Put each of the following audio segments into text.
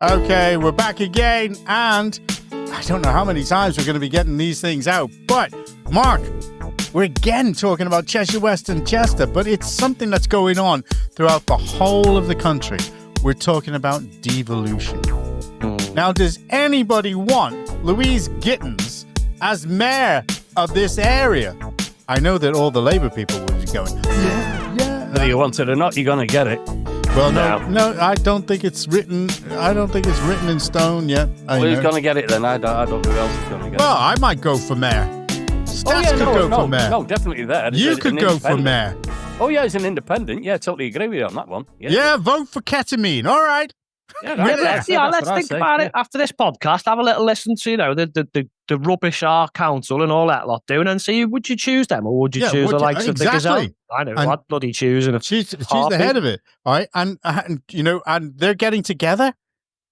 Okay, we're back again, and I don't know how many times we're going to be getting these things out, but Mark, we're again talking about Cheshire West and Chester, but it's something that's going on throughout the whole of the country. We're talking about devolution. Now, does anybody want Louise Gittins as mayor of this area? I know that all the Labour people will be going, yeah. Whether you want it or not, you're going to get it. Well, no, I don't think it's written. I don't think it's written in stone yet. Who's going to get it then? I don't know who else is going to get it. Well, I might go for mayor. Stats could go for mayor. No, definitely there. You could go for mayor. Oh, yeah, he's an independent. Yeah, totally agree with you on that one. Yeah, vote for ketamine. All right. Let's think about it after this podcast. Have a little listen to, the rubbish our council and all that lot doing, and see, would you choose them or would you choose the likes of the Gazelle? I know, I'd bloody choose. And she's the head of it, all right? And they're getting together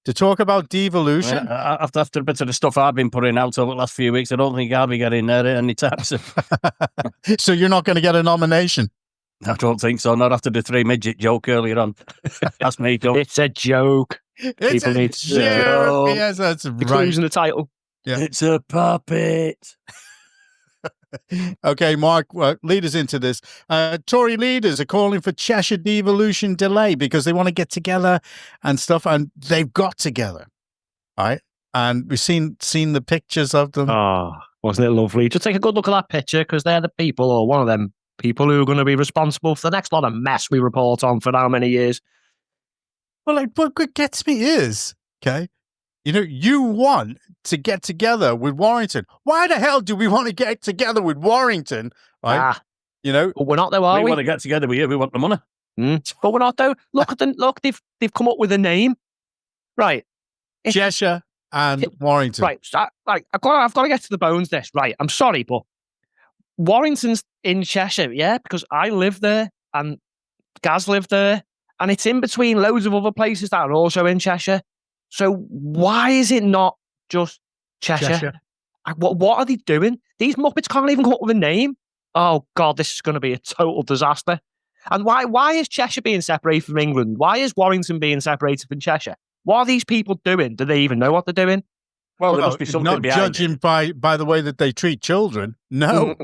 to talk about devolution. Yeah, after a bit of the stuff I've been putting out over the last few weeks, I don't think I'll be getting there anytime soon. So you're not going to get a nomination? I don't think so. Not after the 3 midget joke earlier on. That's me, Doug. It's a joke. People need to joke. Yes, that's right. The clues in the title. Yeah. It's a puppet. Okay, Mark, lead us into this. Tory leaders are calling for Cheshire devolution delay because they want to get together and stuff, and they've got together, right? And we've seen the pictures of them. Oh, wasn't it lovely? Just take a good look at that picture, because they're the people, or one of them people, who are going to be responsible for the next lot of mess we report on for how many years. Well, what gets me is, okay, you want to get together with Warrington. Why the hell do we want to get together with Warrington? Right? But we're not though, are we? We want to get together with you. We want the money. But we're not though. Look, they've come up with a name, right? Cheshire and Warrington. Right. So, I've got to get to the bones. This, right? I'm sorry, but Warrington's in Cheshire, yeah, because I live there and Gaz lived there, and it's in between loads of other places that are also in Cheshire. So why is it not just Cheshire? What are they doing? These Muppets can't even come up with a name. Oh God, this is going to be a total disaster. And why is Cheshire being separated from England? Why is Warrington being separated from Cheshire? What are these people doing? Do they even know what they're doing? Well, there must be something not behind judging it. by the way that they treat children. No.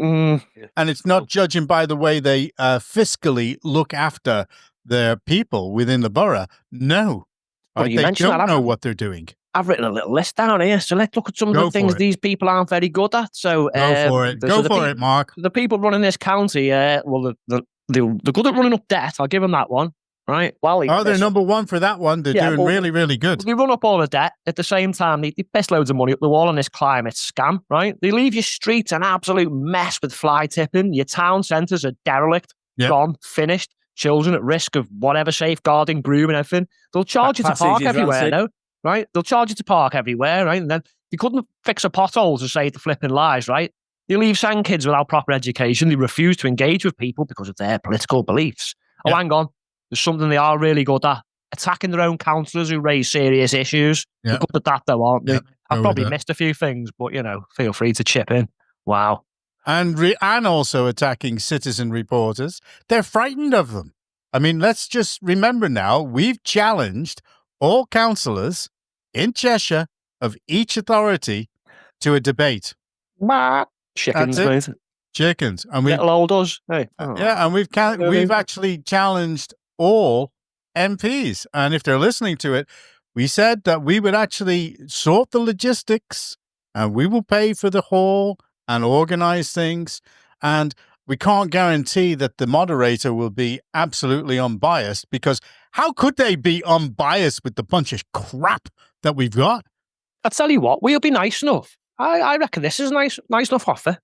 And it's not judging by the way they fiscally look after their people within the borough. No. Well, they don't know what they're doing. I've written a little list down here, so let's look at some of the things these people aren't very good at. So go for it. Go for it, Mark. The people running this county, they're good at running up debt. I'll give them that one. Right. Well, they're number one for that one. They're doing really, really good. They run up all the debt. At the same time, they piss loads of money up the wall on this climate scam, right? They leave your streets an absolute mess with fly tipping. Your town centres are derelict, gone, finished. Children at risk of whatever, safeguarding, broom and everything. They'll charge you to park everywhere, though, right? They'll charge you to park everywhere, right? And then you couldn't fix a pothole to save the flipping lives, right? They leave sang kids without proper education. They refuse to engage with people because of their political beliefs. Oh, hang on. There's something they are really good at. Attacking their own councillors who raise serious issues. They're good at that, though, aren't they? I've probably missed a few things, but, feel free to chip in. Wow. And also attacking citizen reporters. They're frightened of them. I mean, let's just remember now, we've challenged all councillors in Cheshire of each authority to a debate. Chickens, mate. Chickens. And little old us. Hey. Yeah, and we've actually challenged all MPs. And if they're listening to it, we said that we would actually sort the logistics and we will pay for the hall and organize things. And we can't guarantee that the moderator will be absolutely unbiased, because how could they be unbiased with the bunch of crap that we've got? I'll tell you what, we'll be nice enough. I reckon this is a nice enough offer.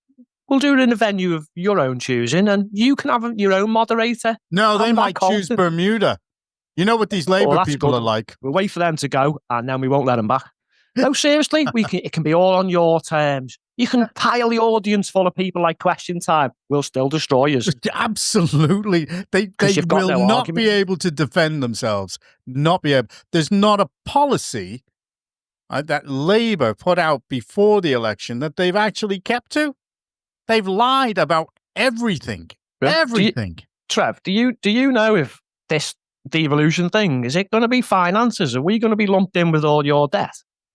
We'll do it in a venue of your own choosing, and you can have your own moderator. No, they might choose Bermuda. You know what these Labour people are like. We'll wait for them to go, and then we won't let them back. No, seriously, it can be all on your terms. You can pile the audience full of people like Question Time. We'll still destroy you. Absolutely. They will not be able to defend themselves. Not be able. There's not a policy that Labour put out before the election that they've actually kept to. They've lied about everything. Yeah. Everything. Trev, do you know if this devolution thing? Is it going to be finances? Are we going to be lumped in with all your debt?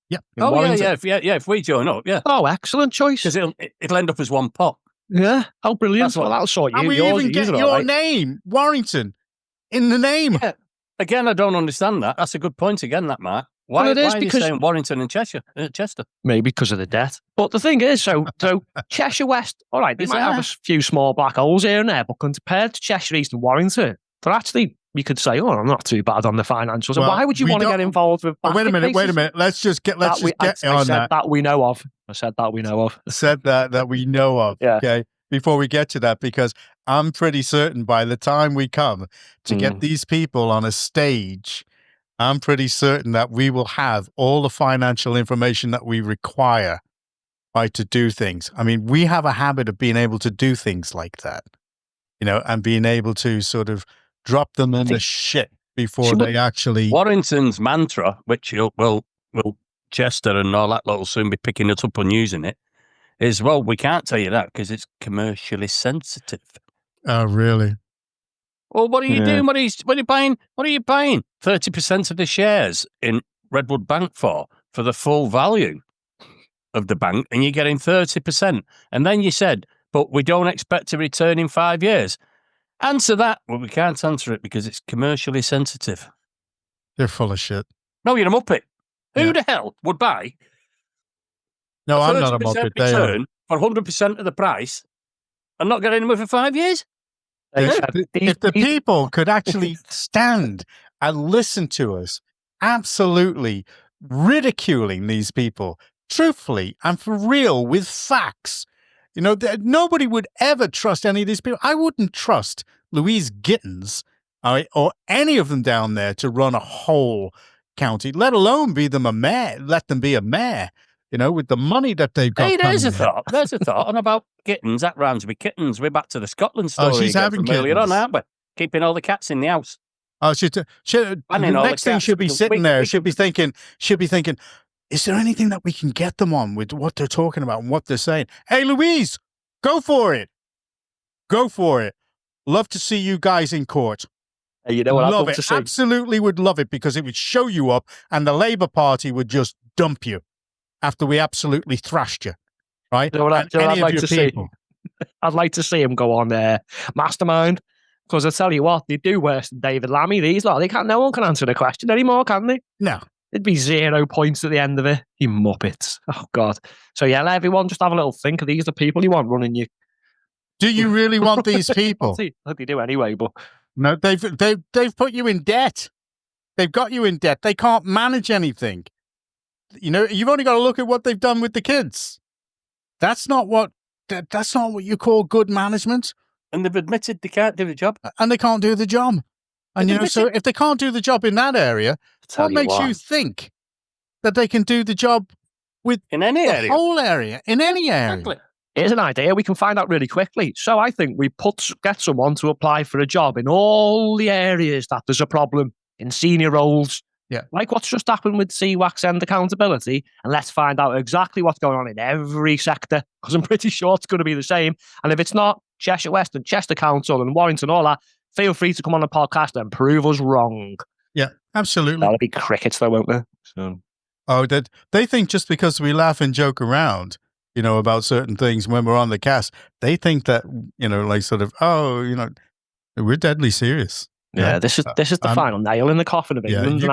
Yeah. If we join up, yeah. Oh, excellent choice. Because it'll end up as one pot. Yeah. How brilliant. Well, that'll sort you. And we even get your name, Warrington, in the name. Yeah. Again, I don't understand that. That's a good point again, that, Mark. Why are you saying Warrington and Cheshire, Chester? Maybe because of the debt. But the thing is, so Cheshire West, all right, they might have a few small black holes here and there, but compared to Cheshire East and Warrington, they're actually, you could say, oh, I'm not too bad on the financials. Well, why would you want to get involved with wait a minute. Let's just get on that. That we know of. I said that we know of. Said that we know of. Yeah. Okay. Before we get to that, because I'm pretty certain by the time we come to get these people on a stage, I'm pretty certain that we will have all the financial information that we require, right, to do things. I mean, we have a habit of being able to do things like that, and being able to sort of drop them in the shit before they actually. Warrington's mantra, which will Chester and all that lot will soon be picking it up and using it, is, well, we can't tell you that because it's commercially sensitive. Oh, really? Well, what are you doing? What are you buying? What are you buying 30% of the shares in Redwood Bank for the full value of the bank, and you're getting 30%. And then you said, but we don't expect to return in 5 years. Answer that. Well, we can't answer it because it's commercially sensitive. They're full of shit. No, you're a muppet. Who the hell would buy? No, I'm not a muppet. Return for 100% of the price and not get anywhere for 5 years? If the people could actually stand and listen to us, absolutely ridiculing these people, truthfully and for real, with facts, nobody would ever trust any of these people. I wouldn't trust Louise Gittins, or any of them down there to run a whole county, let alone be them a mayor. Let them be a mayor. With the money that they've got. Hey, there's a thought. And about kittens, that rhymes with kittens. We're back to the Scotland story. Oh, she's having kittens. Earlier on, aren't we? Keeping all the cats in the house. Oh, the next thing she'll be sitting there. She'll be thinking, is there anything that we can get them on with what they're talking about and what they're saying? Hey, Louise, go for it. Go for it. Love to see you guys in court. Hey, what I'd love to see? Absolutely would love it, because it would show you up and the Labour Party would just dump you after we absolutely thrashed you, right? I'd like to see. I'd like to see him go on there, Mastermind, because I tell you what, they do worse than David Lammy. These lot, no one can answer the question anymore, can they? No. It'd be 0 points at the end of it. You muppets. Oh God. So let everyone just have a little think. Are these the people you want running you? Do you really want these people? I think they do anyway, but no, they've put you in debt. They've got you in debt. They can't manage anything. You've only got to look at what they've done with the kids. That's not what you call good management. And they've admitted they can't do the job. And they can't do the job. And so if they can't do the job in that area, what makes you think that they can do the job in any area? Whole area, in any area. Exactly. Here's an idea. We can find out really quickly. So I think we get someone to apply for a job in all the areas that there's a problem, in senior roles. Yeah. Like what's just happened with CWAX and accountability. And let's find out exactly what's going on in every sector, because I'm pretty sure it's going to be the same. And if it's not, Cheshire West and Chester Council and Warrington, all that, feel free to come on the podcast and prove us wrong. Yeah, absolutely. That'll be crickets though, won't there? So. Oh, they think just because we laugh and joke around, about certain things when we're on the cast, they think that, we're deadly serious. Yeah, this is the final nail in the coffin of England. You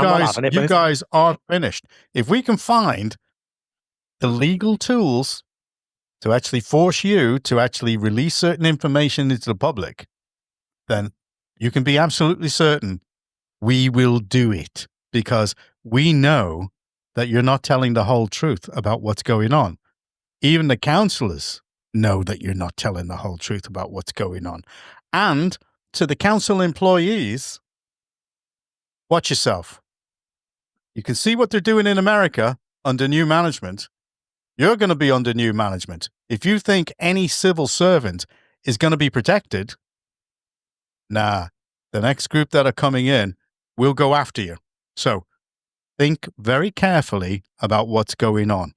guys are finished. If we can find the legal tools to actually force you to actually release certain information into the public, then you can be absolutely certain we will do it, because we know that you're not telling the whole truth about what's going on. Even the councillors know that you're not telling the whole truth about what's going on. And to the council employees, watch yourself. You can see what they're doing in America under new management. You're going to be under new management. If you think any civil servant is going to be protected, nah, the next group that are coming in will go after you. So think very carefully about what's going on.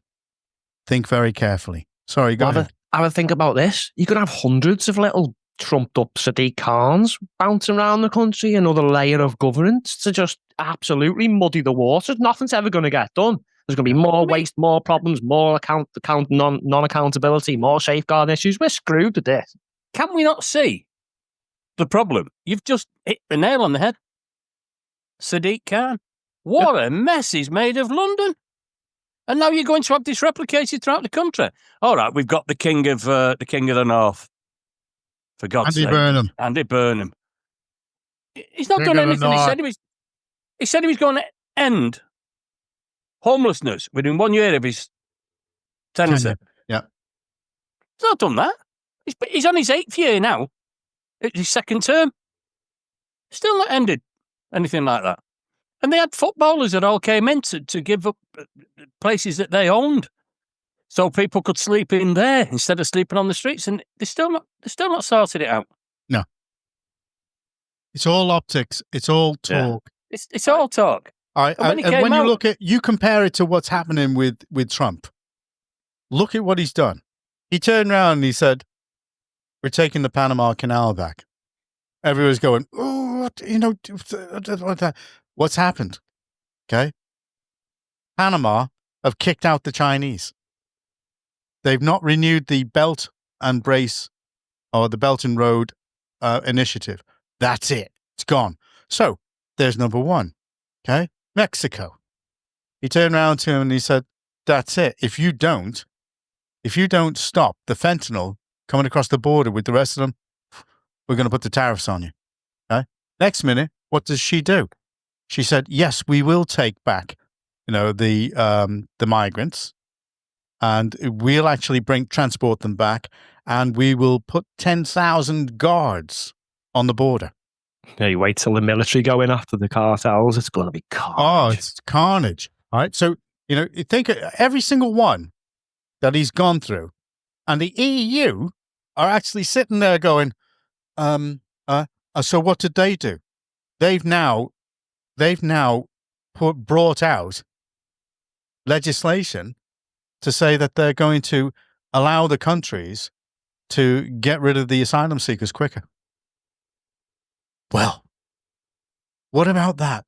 Think very carefully. Sorry, go ahead. Have a think about this. You could have hundreds of little trumped up Sadiq Khans bouncing around the country, another layer of governance to just absolutely muddy the waters. Nothing's ever going to get done. There's going to be more waste, more problems, more non-accountability, more safeguard issues. We're screwed with this. Can we not see the problem? You've just hit the nail on the head. Sadiq Khan. What a mess he's made of London. And now you're going to have this replicated throughout the country. All right, we've got the king of the North. For God's sake. Andy Burnham. He's not done anything. He said he was going to end homelessness within 1 year of his tenure. Yeah. He's not done that. He's on his 8th year now. It's his 2nd term. Still not ended anything like that. And they had footballers that all came in to give up places that they owned, so people could sleep in there instead of sleeping on the streets. And they're still not sorted it out. No, it's all optics. It's all talk. Yeah. It's all talk. All right, and when you compare it to what's happening with Trump, look at what he's done. He turned around and he said, "We're taking the Panama Canal back." Everyone's going, "Oh, what's happened?" Okay, Panama have kicked out the Chinese. They've not renewed the Belt and Brace or the Belt and Road initiative. That's it. It's gone. So there's number one. Okay, Mexico. He turned around to him and he said, "That's it. If you don't stop the fentanyl coming across the border with the rest of them, we're going to put the tariffs on you." Okay. Next minute, what does she do? She said, "Yes, we will take back, the migrants, and we'll actually transport them back, and we will put 10,000 guards on the border." Yeah, you wait till the military go in after the cartels. It's going to be carnage. Oh, it's carnage. All right. So, you think of every single one that he's gone through, and the EU are actually sitting there going, so what did they do? They've now brought out legislation to say that they're going to allow the countries to get rid of the asylum seekers quicker. Well, what about that?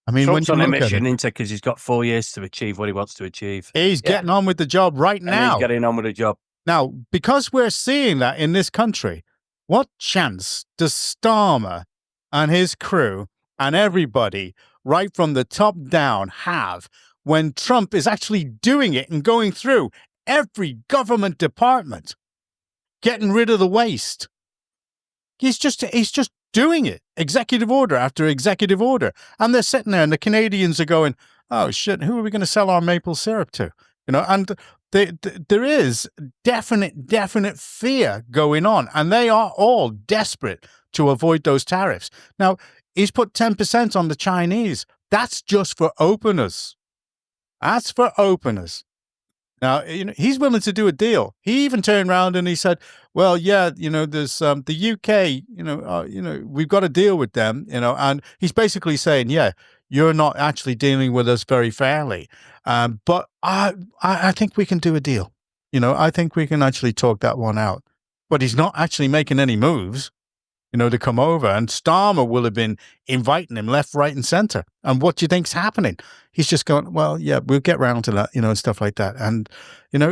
I mean, Trump's when you on a look at mission, it, isn't it? Because he's got 4 years to achieve what he wants to achieve. he's getting on with the job right And now. he's getting on with the job. Now, because we're seeing that in this country, what chance does Starmer and his crew and everybody right from the top down have when Trump is actually doing it and going through every government department, getting rid of the waste? He's just doing it, executive order after executive order. And they're sitting there and the Canadians are going, "Oh shit, who are we going to sell our maple syrup to?" And there is definite fear going on, and they are all desperate to avoid those tariffs. Now, he's put 10% on the Chinese. That's just for openers. That's for openers. Now, he's willing to do a deal. He even turned around and he said, "Well, yeah, there's the UK, we've got to deal with them, and he's basically saying, yeah, you're not actually dealing with us very fairly. But I think we can do a deal. I think we can actually talk that one out." But he's not actually making any moves, to come over. And Starmer will have been inviting him left, right, and center. And what do you think's happening? He's just going, "Well, yeah, we'll get round to that, and stuff like that." And,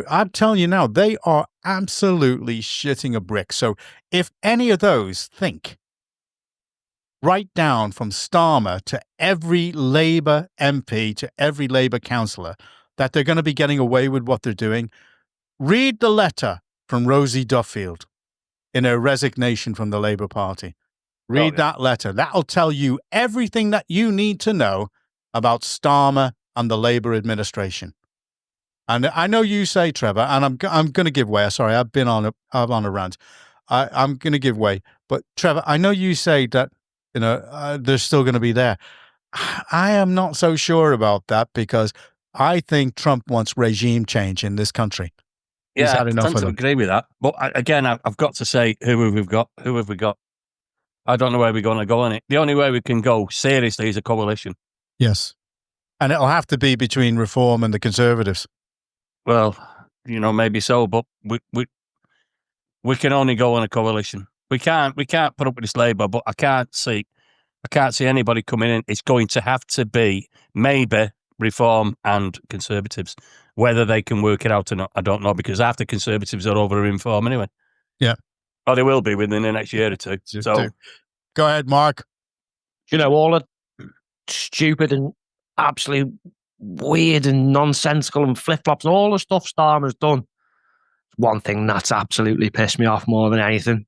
I'm telling you now, they are absolutely shitting a brick. So if any of those think, right down from Starmer to every Labour MP, to every Labour councillor, that they're going to be getting away with what they're doing, read the letter from Rosie Duffield in her resignation from the Labour Party. Read that letter. That'll tell you everything that you need to know about Starmer and the Labour administration. And I know you say, Trevor, and I'm going to give way. Sorry, I've on a rant. I'm going to give way. But Trevor, I know you say that they're still going to be there. I am not so sure about that, because I think Trump wants regime change in this country. Yeah, I tend to agree with that. But again, I've got to say, who have we got? I don't know where we're going to go on it. The only way we can go seriously is a coalition. Yes. And it'll have to be between Reform and the Conservatives. Well, maybe so, but we we can only go on a coalition. We can't put up with this Labour, but I can't see anybody coming in. It's going to have to be maybe Reform and Conservatives. Whether they can work it out or not, I don't know, because after Conservatives are over Reform anyway. Yeah. Oh, they will be within the next year or two. So, go ahead, Mark. You know, all the stupid and absolute weird and nonsensical and flip-flops and all the stuff Starmer's done. One thing that's absolutely pissed me off more than anything.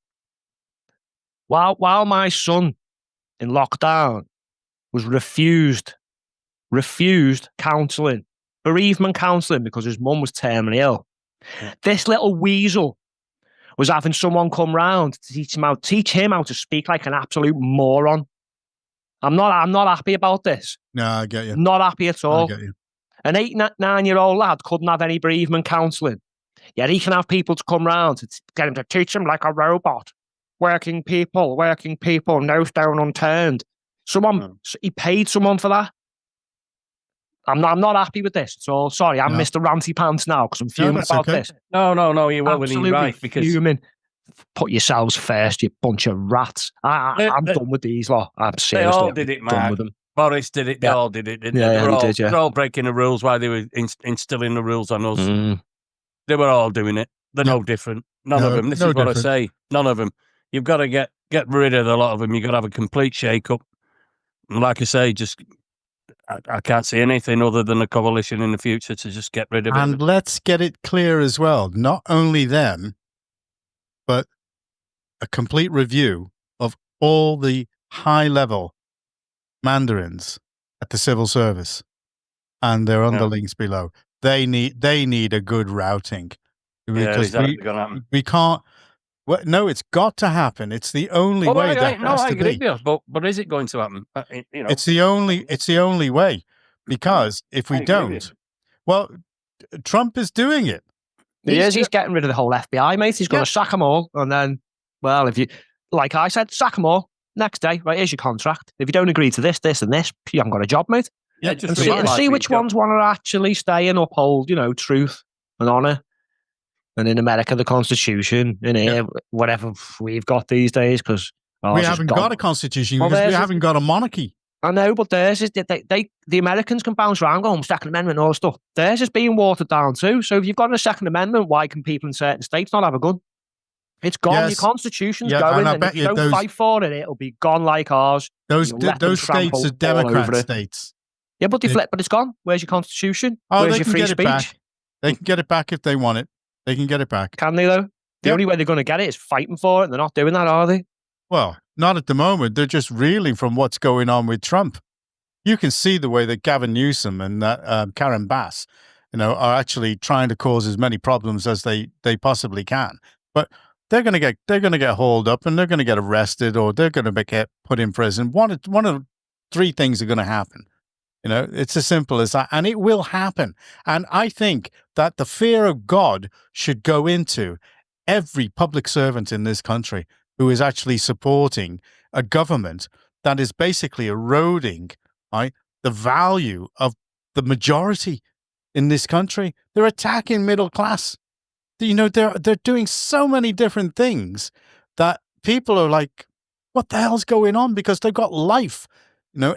While my son in lockdown was refused counselling, bereavement counselling, because his mum was terminally ill, this little weasel was having someone come round to teach him how to speak like an absolute moron. I'm not happy about this. No, I get you. Not happy at all. I get you. An 8-9-year-old lad couldn't have any bereavement counselling. Yet he can have people to come round to get him to teach him like a robot. Working people, no stone unturned. He paid someone for that. I'm not happy with this at all. Sorry, I'm Mr. Ranty Pants now because I'm fuming about this. No, you're well within your right. Because fuming. Put yourselves first, you bunch of rats. I'm done with these lot. I'm seriously they all did it, done Mark. with them. Boris did it. They all did it, didn't they? They were all breaking the rules while they were instilling the rules on us. They were all doing it. They're no different. None of them. This is what I say. None of them. You've got to get rid of a lot of them. You've got to have a complete shake-up. And like I say, I can't see anything other than a coalition in the future to just get rid of it. And let's get it clear as well. Not only them, but a complete review of all the high-level mandarins at the civil service and their underlings below. They need a good routing. Because we can't. Well, no, it's got to happen. It's the only way that has to be. But is it going to happen? It's the only way, because if we don't, well, Trump is doing it. He's getting rid of the whole FBI, mate. He's going to sack them all, and then, well, if you, like I said, sack them all. Next day, right, here's your contract. If you don't agree to this, this, and this, you haven't got a job, mate. Yeah, just see which ones want to actually stay and uphold, truth and honour. And in America, the Constitution. In here, whatever we've got these days, because we haven't got a constitution, because we haven't got a monarchy. I know, but theirs is the Americans can bounce around, go Second Amendment, and all stuff. Theirs is being watered down too. So if you've got a Second Amendment, why can people in certain states not have a gun? It's gone. Yes. Your constitution's going, and if you don't fight for it, it'll be gone like ours. Those states are Democrat states. Yeah, but but it's gone. Where's your constitution? Where's your free speech? They can get it back if they want it. They can get it back. Can they, though? The only way they're going to get it is fighting for it, and they're not doing that, are they? Well, not at the moment. They're just reeling from what's going on with Trump. You can see the way that Gavin Newsom and that Karen Bass, are actually trying to cause as many problems as they possibly can. But they're going to get hauled up, and they're going to get arrested, or they're going to get put in prison. One of three things are going to happen. It's as simple as that, and it will happen. And I think that the fear of God should go into every public servant in this country who is actually supporting a government that is basically eroding, right, the value of the majority in this country. They're attacking middle class. They're doing so many different things that people are like, what the hell's going on? Because they've got life,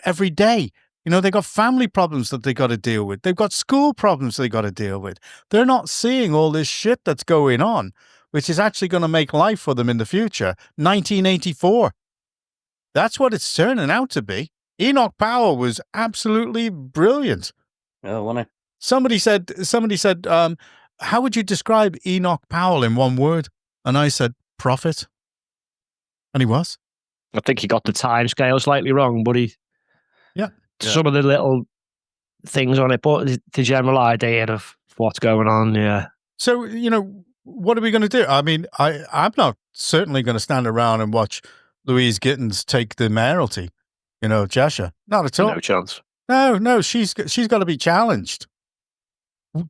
every day. They've got family problems that they got to deal with. They've got school problems they got to deal with. They're not seeing all this shit that's going on, which is actually going to make life for them in the future. 1984. That's what it's turning out to be. Enoch Powell was absolutely brilliant. Oh, wasn't he? Somebody said, how would you describe Enoch Powell in one word? And I said, prophet. And he was. I think he got the time scale slightly wrong, but some of the little things on it, but the general idea of what's going on, So, what are we going to do? I mean, I'm not certainly going to stand around and watch Louise Gittins take the mayoralty, Cheshire. Not at all. No chance. No, she's got to be challenged.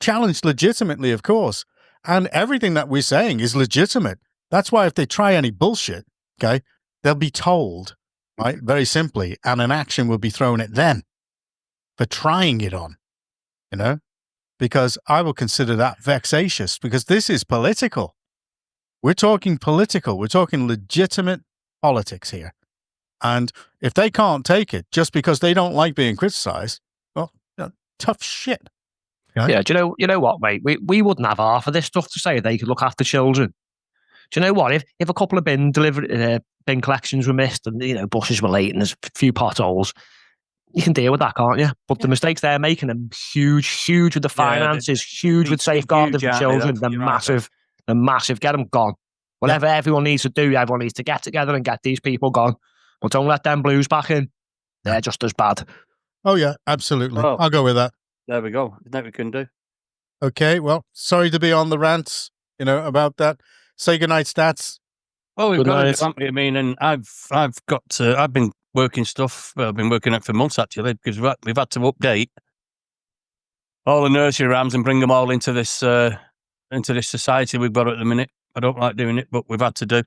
Challenged legitimately, of course. And everything that we're saying is legitimate. That's why if they try any bullshit, okay, they'll be told, right, very simply, and an action will be thrown at them for trying it on, because I will consider that vexatious, because this is political. We're talking political. We're talking legitimate politics here. And if they can't take it just because they don't like being criticised, well, tough shit. Right? Yeah, do you know what, mate? We wouldn't have half of this stuff to say if they could look after children. Do you know what? If a couple of bin collections were missed and, buses were late and there's a few potholes, you can deal with that, can't you? But the mistakes they're making are huge with the finances, huge with safeguarding of the children. They're massive. They're massive. Get them gone. Whatever everyone needs to do, everyone needs to get together and get these people gone. But don't let them blues back in. They're just as bad. Oh, yeah, absolutely. Oh, I'll go with that. There we go. That we can do. Okay, well, sorry to be on the rants, about that. Say goodnight, Stats. Well, we've got it. I mean, and I've been working stuff. Well, I've been working it for months, actually, because we've had to update all the nursery rhymes and bring them all into this society we've got at the minute. I don't like doing it, but we've had to do.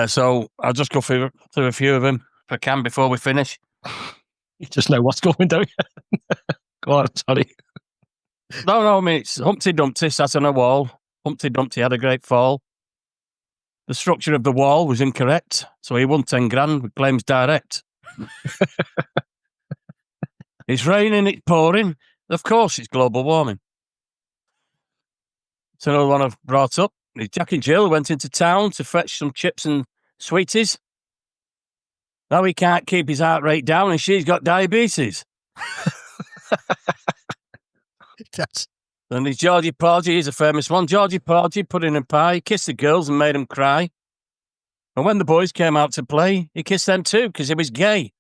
So I'll just go through a few of them if I can before we finish. You just know what's going, don't you? Go on, sorry. No, I mean, it's Humpty Dumpty sat on a wall. Humpty Dumpty had a great fall. The structure of the wall was incorrect, so he won 10 grand with claims direct. It's raining, it's pouring. Of course, it's global warming. It's another one I've brought up. Jack and Jill went into town to fetch some chips and sweeties. Now he can't keep his heart rate down and she's got diabetes. Then there's Georgie Porgy, he's a famous one. Georgie Porgy put in a pie, kissed the girls and made them cry. And when the boys came out to play, he kissed them too because he was gay.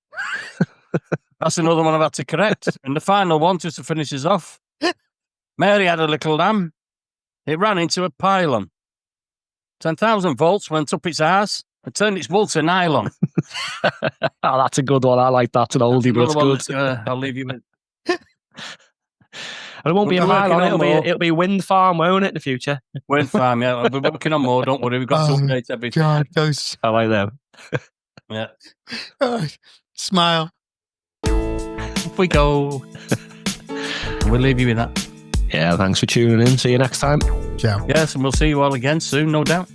That's another one I've had to correct. And the final one, just to finish us off. Mary had a little lamb. It ran into a pylon. 10,000 volts went up its arse and turned its wool to nylon. Oh, that's a good one. I like that. It's an oldie, but it's good. I'll leave you with. And it won't be a pylon. It'll be a wind farm, won't it, in the future? Wind farm, yeah. We're working on more. Don't worry. We've got to update everything. God, those. I like them. Yeah. Smile. Off we go. We'll leave you with that. Yeah, thanks for tuning in. See you next time. Ciao. Yes, and we'll see you all again soon, no doubt.